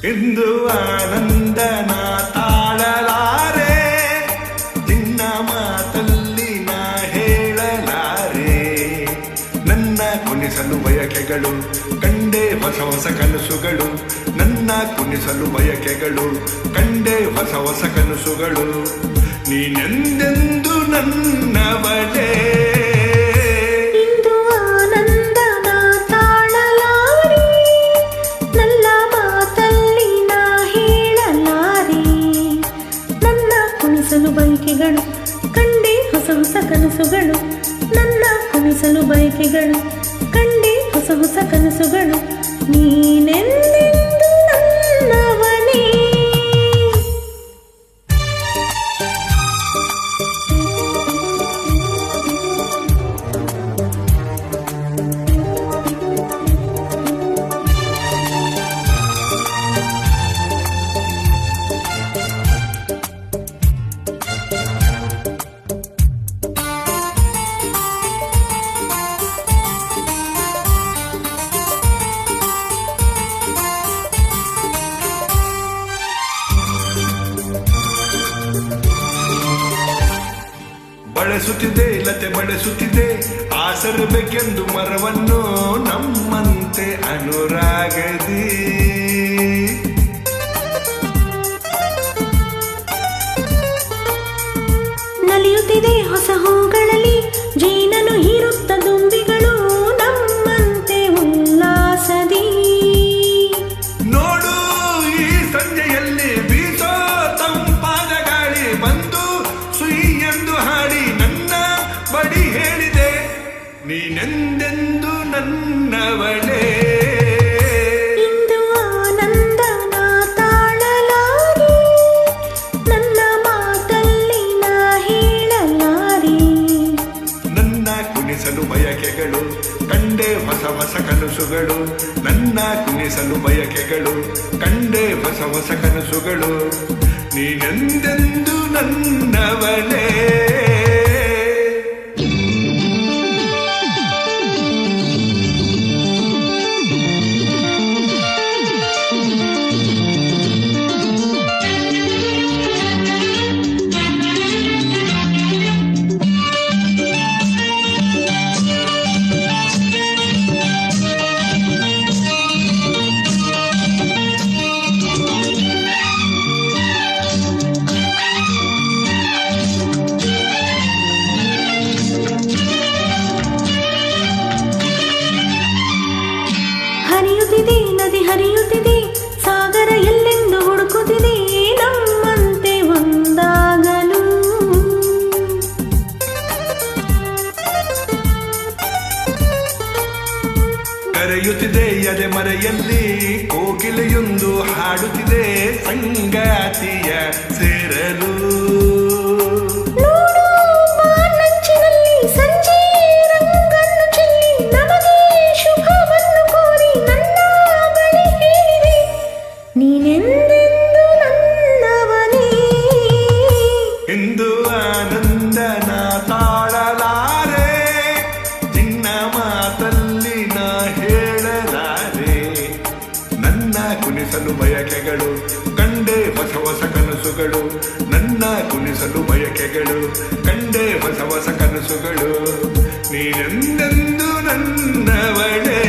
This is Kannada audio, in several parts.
ಎಂದು ಆನಂದನ ತಾಳಲಾರೆ, ನಿನ್ನ ಮಾತಲ್ಲಿ ನಾ ಹೇಳಲಾರೆ. ನನ್ನ ಕುಣಿಸಲು ಬಯಕೆಗಳು ಕಂಡೆ ಹೊಸ ಹೊಸ ಕನಸುಗಳು, ನನ್ನ ಕುಣಿಸಲು ಬಯಕೆಗಳು ಕಂಡೆ ಹೊಸ ಹೊಸ ಕನಸುಗಳು. ನೀನೆಂದೆಂದು ನನ್ನವಳೇ, ಬಯಕೆಗಳು ಕಂಡೆ ಹೊಸ ಹೊಸ ಕನಸುಗಳು, ನನ್ನ ಕುಣಿಸಲು ಬಯಕೆಗಳು ಕಂಡೆ ಹೊಸ ಹೊಸ ಕನಸುಗಳು. ನೀನೆಂದೆಂದು ನನ್ನವನೇ. ಬಳಸುತ್ತಿದೆ ಲತೆ ಬಳಸುತ್ತಿದೆ ಆಸರಬೇಕೆಂದು ಮರವನ್ನು ನಮ್ಮಂತೆ ಅನುರಾಗದಿ. ನಲಿಯುತ್ತಿದೆ ಹೊಸ ಹೂಗಳಲ್ಲಿ ಜೇನನು ಹೀರುತ್ತ ದುಂಬಿಗಳು ನಮ್ಮಂತೆ ಉಲ್ಲಾಸದಿ. ನೋಡು ಈ ಸಂಜೆಯಲ್ಲಿ ಬೀಸೋ ತಂಪಾದ ಗಾಳಿ ಬಂದು ಸುಯಿ ಎಂದು ಹಾಡಿ ನನ್ನ ಬಡಿ ಹೇಳಿದೆ, ನೀನೆಂದೆಂದು ನನ್ನವಳೇ. ಇಂದು ಆನಂದನ ತಾಳಲಾರೆ, ನನ್ನ ಮಾತಲ್ಲಿ ನಾ ಹೇಳಲಾರೆ. ನನ್ನ ಕುಣಿಸಲು ಬಯಕೆಗಳು ಕಂಡೆ ಹೊಸ ಹೊಸ ಕನಸುಗಳು, ನನ್ನ ಕುಣಿಸಲು ಬಯಕೆಗಳು ಕಂಡೆ ಹೊಸ ಹೊಸ ಕನಸುಗಳು. ನೀನೆಂದೆಂದು ನನ್ನವಳೇ. ಹರಿಯುತ್ತಿದೆ ನದಿ ಹರಿಯುತ್ತಿದೆ ಸಾಗರ ಎಲ್ಲೆಂದು ಹುಡುಕುತ್ತಿದೆ ನಮ್ಮಂತೆ ಒಂದಾಗಲು. ಕರೆಯುತ್ತಿದೆ ಎದೆ ಮರೆಯಲ್ಲಿ ಕೋಗಿಲೆಯೊಂದು ಹಾಡುತ್ತಿದೆ ಸಂಗಾತಿಯ ಸೇರಲು. ಇಂದು ಆನಂದನ ತಾಳಲಾರೆ, ನಿನ್ನ ಮಾತಲ್ಲಿ ನಾ ಹೇಳಲಾರೆ. ನನ್ನ ಕುಣಿಸಲು ಬಯಕೆಗಳು ಕಂಡೆ ಹೊಸ ಹೊಸ ಕನಸುಗಳು, ನನ್ನ ಕುಣಿಸಲು ಬಯಕೆಗಳು ಕಂಡೆ ಹೊಸ ಹೊಸ ಕನಸುಗಳು. ನೀನೆಂದೆಂದು ನನ್ನವಳೇ.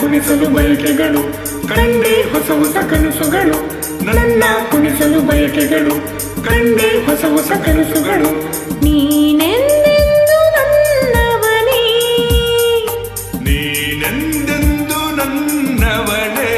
ಕುಣಿಸಲು ಬಯಕೆಗಳು ಕಂಡೆ ಹೊಸ ಹೊಸ ಕನಸುಗಳು, ನನ್ನ ಕುಣಿಸಲು ಬಯಕೆಗಳು ಕಂಡೆ ಹೊಸ ಹೊಸ ಕನಸುಗಳು. ನೀನೆಂದೆಂದು ನನ್ನವನೇ, ನೀನೆಂದೆಂದು ನನ್ನವಳೇ.